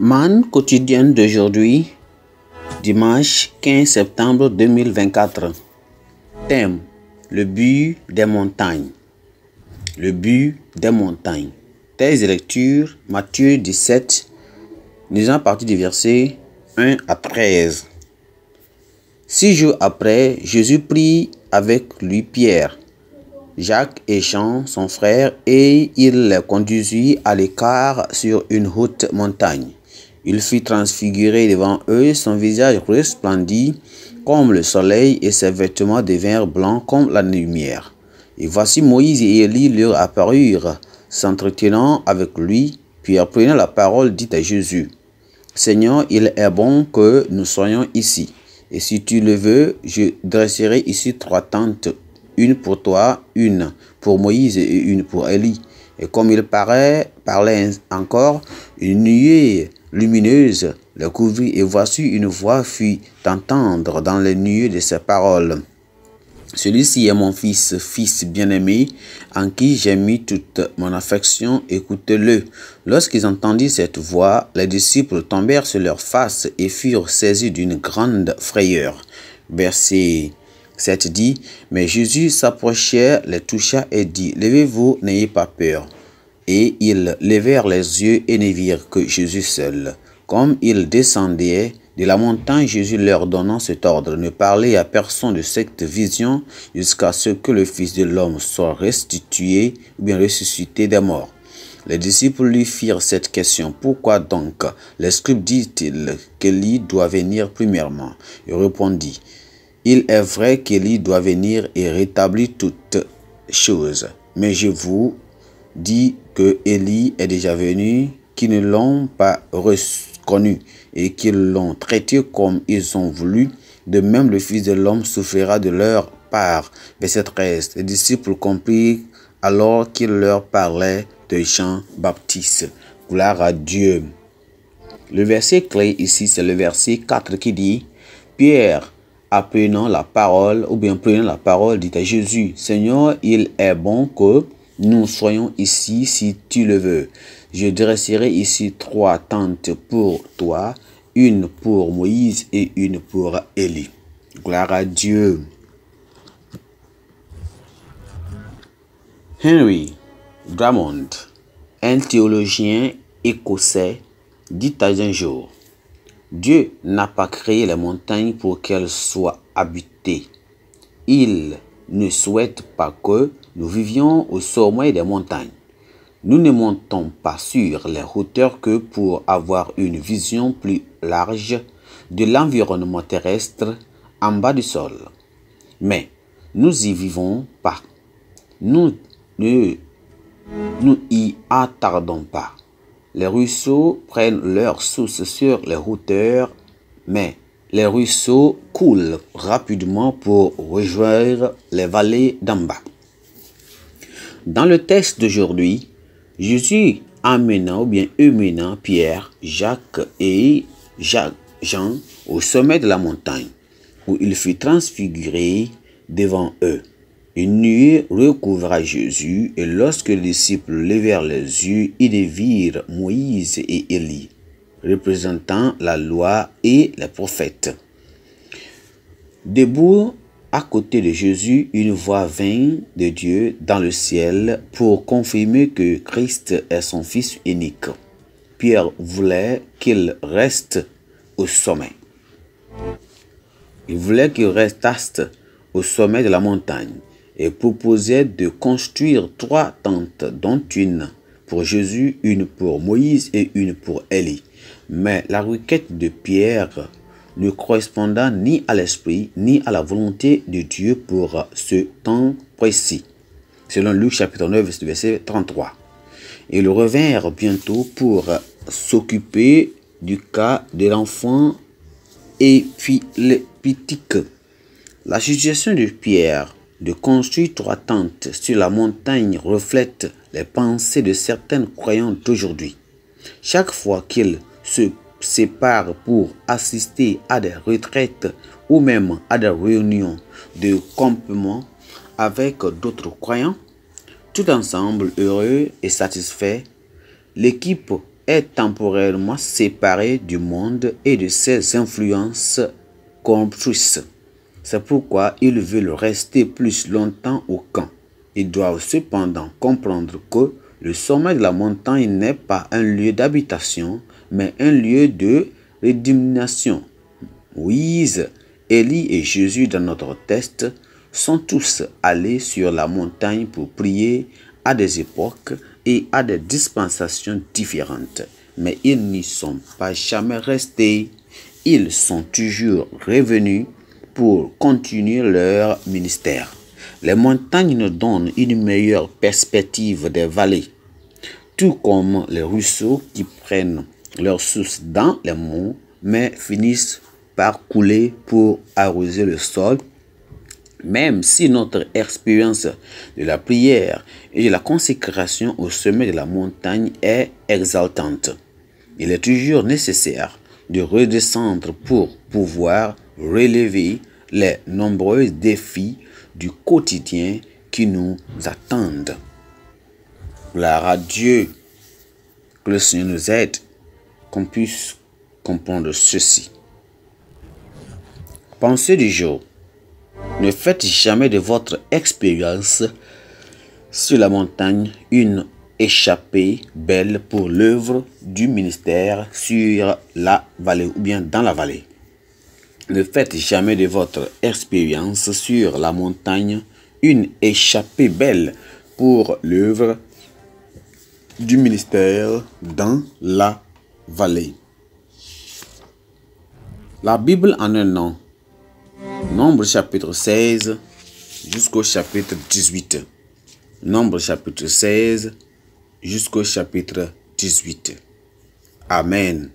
Manne quotidienne d'aujourd'hui, dimanche 15 septembre 2024. Thème: le but des montagnes. Le but des montagnes. Thèse de lecture, Matthieu 17, lisant à partir du verset 1 à 13. 6 jours après, Jésus prit avec lui Pierre, Jacques et Jean, son frère, et il les conduisit à l'écart sur une haute montagne. Il fut transfiguré devant eux, son visage resplendit comme le soleil et ses vêtements devinrent blancs comme la lumière. Et voici Moïse et Élie leur apparurent, s'entretenant avec lui. Pierre prenant la parole dit à Jésus: Seigneur, il est bon que nous soyons ici. Et si tu le veux, je dresserai ici 3 tentes, une pour toi, une pour Moïse et une pour Élie. Et comme il parlait encore, une nuée lumineuse le couvrit, et voici une voix fit entendre dans les nuées de ses paroles: Celui-ci est mon fils bien-aimé, en qui j'ai mis toute mon affection, écoutez-le. Lorsqu'ils entendirent cette voix, les disciples tombèrent sur leurs faces et furent saisis d'une grande frayeur. Verset 7 dit: Mais Jésus s'approcha, les toucha et dit: Levez-vous, n'ayez pas peur. Et ils levèrent les yeux et ne virent que Jésus seul. Comme ils descendaient de la montagne, Jésus leur donnant cet ordre: Ne parlez à personne de cette vision jusqu'à ce que le Fils de l'homme soit restitué ou bien ressuscité des morts. Les disciples lui firent cette question: Pourquoi donc les scribes disent-ils qu'Élie doit venir premièrement? Il répondit: Il est vrai qu'Élie doit venir et rétablir toutes choses. Mais je vous dis que Élie est déjà venu, qu'ils ne l'ont pas reconnu et qu'ils l'ont traité comme ils ont voulu. De même, le Fils de l'homme souffrira de leur part. Verset 13. Les disciples comprirent alors qu'il leur parlait de Jean-Baptiste. Gloire à Dieu. Le verset clé ici, c'est le verset 4 qui dit: Pierre, prenant la parole, dit à Jésus: Seigneur, il est bon que nous soyons ici si tu le veux. Je dresserai ici 3 tentes pour toi, une pour Moïse et une pour Élie. Gloire à Dieu. Henry Drummond, un théologien écossais, dit un jour: Dieu n'a pas créé les montagnes pour qu'elles soient habitées. Il ne souhaite pas que nous vivions au sommet des montagnes. Nous ne montons pas sur les hauteurs que pour avoir une vision plus large de l'environnement terrestre en bas du sol. Mais nous y vivons pas. Nous y attardons pas. Les ruisseaux prennent leur source sur les hauteurs, mais les ruisseaux coulent rapidement pour rejoindre les vallées d'en bas. Dans le texte d'aujourd'hui, Jésus emmenant Pierre, Jacques et Jean au sommet de la montagne, où il fut transfiguré devant eux. Une nuée recouvra Jésus, et lorsque les disciples levèrent les yeux, ils virent Moïse et Élie, représentant la loi et les prophètes. Debout à côté de Jésus, une voix vint de Dieu dans le ciel pour confirmer que Christ est son Fils unique. Pierre voulait qu'il reste au sommet. Il voulait qu'il restasse au sommet de la montagne et proposait de construire 3 tentes, dont une pour Jésus, une pour Moïse et une pour Élie. Mais la requête de Pierre ne correspondant ni à l'esprit ni à la volonté de Dieu pour ce temps précis, selon Luc chapitre 9, verset 33. Ils revinrent bientôt pour s'occuper du cas de l'enfant épileptique. La suggestion de Pierre de construire 3 tentes sur la montagne reflète les pensées de certains croyants d'aujourd'hui. Chaque fois qu'ils se séparent pour assister à des retraites ou même à des réunions de campement avec d'autres croyants, tout ensemble heureux et satisfaits, l'équipe est temporairement séparé du monde et de ses influences corruptrices. C'est pourquoi ils veulent rester plus longtemps au camp. Ils doivent cependant comprendre que le sommet de la montagne n'est pas un lieu d'habitation, mais un lieu de rédemption. Moïse, Élie et Jésus dans notre texte sont tous allés sur la montagne pour prier à des époques et à des dispensations différentes. Mais ils n'y sont pas jamais restés. Ils sont toujours revenus pour continuer leur ministère. Les montagnes nous donnent une meilleure perspective des vallées, tout comme les ruisseaux qui prennent leur source dans les monts, mais finissent par couler pour arroser le sol. Même si notre expérience de la prière et de la consécration au sommet de la montagne est exaltante, il est toujours nécessaire de redescendre pour pouvoir relever les nombreux défis du quotidien qui nous attendent. Gloire à Dieu, que le Seigneur nous aide, qu'on puisse comprendre ceci. Pensée du jour. Ne faites jamais de votre expérience sur la montagne une échappée belle pour l'œuvre du ministère sur la vallée ou bien dans la vallée. Ne faites jamais de votre expérience sur la montagne une échappée belle pour l'œuvre du ministère dans la vallée. La Bible en un an. Nombre chapitre 16 jusqu'au chapitre 18. Nombre chapitre 16 jusqu'au chapitre 18. Amen.